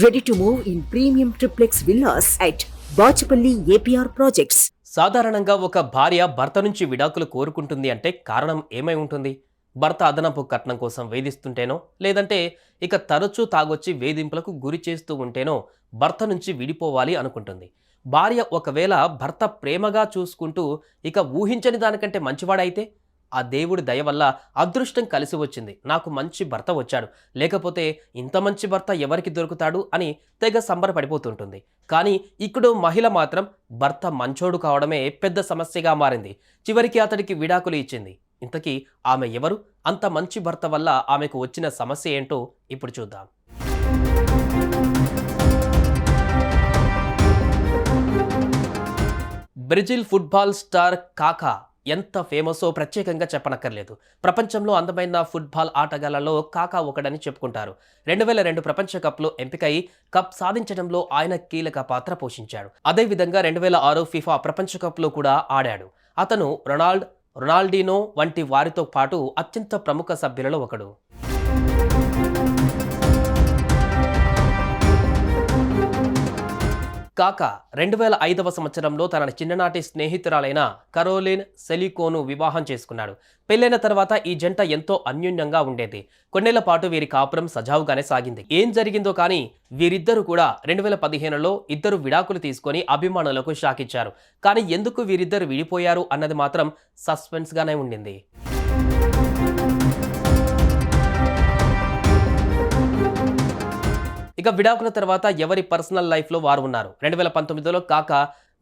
Ready to move in premium triplex villas at Bachapalli APR Projects. సాధారణంగా ఒక భార్య భర్త నుంచి విడాకులు కోరుకుంటుంది అంటే కారణం ఏమై ఉంటుంది? భర్త అదనపు కట్నం కోసం వేధిస్తుంటేనో, లేదంటే ఇక తరచూ తాగొచ్చి వేధింపులకు గురి చేస్తూ ఉంటేనో భర్త నుంచి విడిపోవాలి అనుకుంటుంది. భార్య ఒకవేళ భర్త ప్రేమగా చూసుకుంటూ ఇక ఊహించని దానికంటే మంచివాడైతే, ఆ దేవుడి దయ వల్ల అదృష్టం కలిసి వచ్చింది, నాకు మంచి భర్త వచ్చాడు, లేకపోతే ఇంత మంచి భర్త ఎవరికి దొరుకుతాడు అని తెగ సంబరపడిపోతుంటుంది. కానీ ఇక్కడ మహిళ మాత్రం భర్త మంచోడు కావడమే పెద్ద సమస్యగా మారింది. చివరికి అతడికి విడాకులు ఇచ్చింది. ఇంతకీ ఆమె ఎవరు? అంత మంచి భర్త వల్ల ఆమెకు వచ్చిన సమస్య ఏంటో ఇప్పుడు చూద్దాం. బ్రెజిల్ ఫుట్బాల్ స్టార్ కాకా ఎంత ఫేమసో ప్రత్యేకంగా చెప్పనక్కర్లేదు. ప్రపంచంలో అందమైన ఫుట్బాల్ ఆటగాళ్లలో కాకా ఒకడని చెప్పుకుంటారు. 2002 ప్రపంచ కప్లో ఎంపికై కప్ సాధించడంలో ఆయన కీలక పాత్ర పోషించాడు. అదేవిధంగా 2006 ఫిఫా ప్రపంచ కప్లో కూడా ఆడాడు. అతను రొనాల్డినో వంటి వారితో పాటు అత్యంత ప్రముఖ సభ్యులలో ఒకడు. కాకా 2005వ సంవత్సరంలో తన చిన్ననాటి స్నేహితురాలైన కరోలిన్ సెలికోను వివాహం చేసుకున్నాడు. పెళ్లైన తర్వాత ఈ జంట ఎంతో అన్యోన్యంగా ఉండేది. కొన్నేళ్ల పాటు వీరి కాపురం సజావుగానే సాగింది. ఏం జరిగిందో కానీ వీరిద్దరూ కూడా 2015లో ఇద్దరు విడాకులు తీసుకొని అభిమానులకు షాక్ ఇచ్చారు. కానీ ఎందుకు వీరిద్దరు విడిపోయారు అన్నది మాత్రం సస్పెన్స్ గానే ఉండింది. ఇక విడాకుల తర్వాత ఎవరి పర్సనల్ లైఫ్లో వారు ఉన్నారు. 2019లో కాకా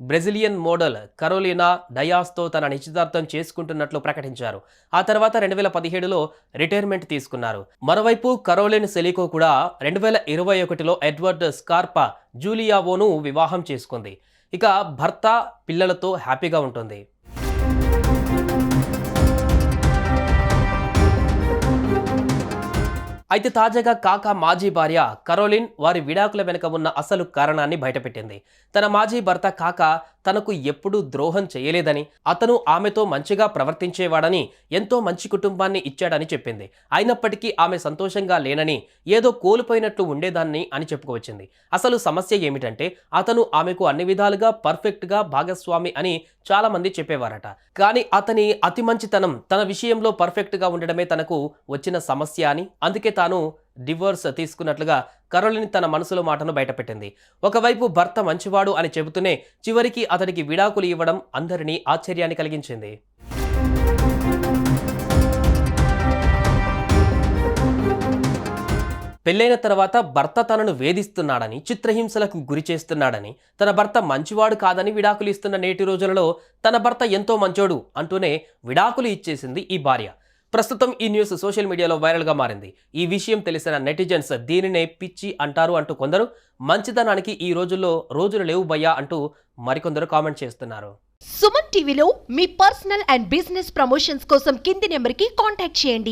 బ్రెజిలియన్ మోడల్ కరోలినా డయాస్తో తన నిశ్చితార్థం చేసుకుంటున్నట్లు ప్రకటించారు. ఆ తర్వాత 2017లో రిటైర్మెంట్ తీసుకున్నారు. మరోవైపు కరోలిన్ సెలికో కూడా 2021లో ఎడ్వర్డ్ స్కార్పా జూలియావోను వివాహం చేసుకుంది. ఇక భర్త పిల్లలతో హ్యాపీగా ఉంటుంది. అయితే తాజాగా కాకా మాజీ భార్య కరోలిన్ వారి విడాకుల వెనుక ఉన్న అసలు కారణాన్ని బయటపెట్టింది. తన మాజీ భర్త కాకా తనకు ఎప్పుడూ ద్రోహం చేయలేదని, అతను ఆమెతో మంచిగా ప్రవర్తించేవాడని, ఎంతో మంచి కుటుంబాన్ని ఇచ్చాడని చెప్పింది. అయినప్పటికీ ఆమె సంతోషంగా లేనని, ఏదో కోల్పోయినట్లు ఉండేదాన్ని అని చెప్పుకొచ్చింది. అసలు సమస్య ఏమిటంటే అతను ఆమెకు అన్ని విధాలుగా పర్ఫెక్ట్గా భాగస్వామి అని చాలా మంది చెప్పేవారట. కానీ అతని అతి మంచితనం తన విషయంలో పర్ఫెక్ట్గా ఉండడమే తనకు వచ్చిన సమస్య అని, అందుకే తాను డివోర్స్ తీసుకున్నట్లుగా కరోలిన్ తన మనసులో మాటను బయటపెట్టింది. ఒకవైపు భర్త మంచివాడు అని చెబుతూనే చివరికి అతడికి విడాకులు ఇవ్వడం అందరినీ ఆశ్చర్యాన్ని కలిగించింది. పెళ్లైన తర్వాత భర్త తనను వేధిస్తున్నాడని, చిత్రహింసలకు గురి చేస్తున్నాడని, తన భర్త మంచివాడు కాదని విడాకులు ఇస్తున్న నేటి రోజులలో తన భర్త ఎంతో మంచోడు అంటూనే విడాకులు ఇచ్చేసింది ఈ భార్య. ప్రస్తుతం ఈ న్యూస్ సోషల్ మీడియాలో వైరల్గా మారింది. ఈ విషయం తెలిసిన నెటిజన్స్ దీనినే పిచ్చి అంటారు అంటూ కొందరు, మంచితనానికి ఈ రోజుల్లో రోజులు లేవు భయ్యా అంటూ మరికొందరు కామెంట్ చేస్తున్నారు. సుమన్ టీవీలో మీ పర్సనల్ అండ్ బిజినెస్ ప్రమోషన్స్ కోసం కింది నెంబర్కి కాంటాక్ట్ చేయండి.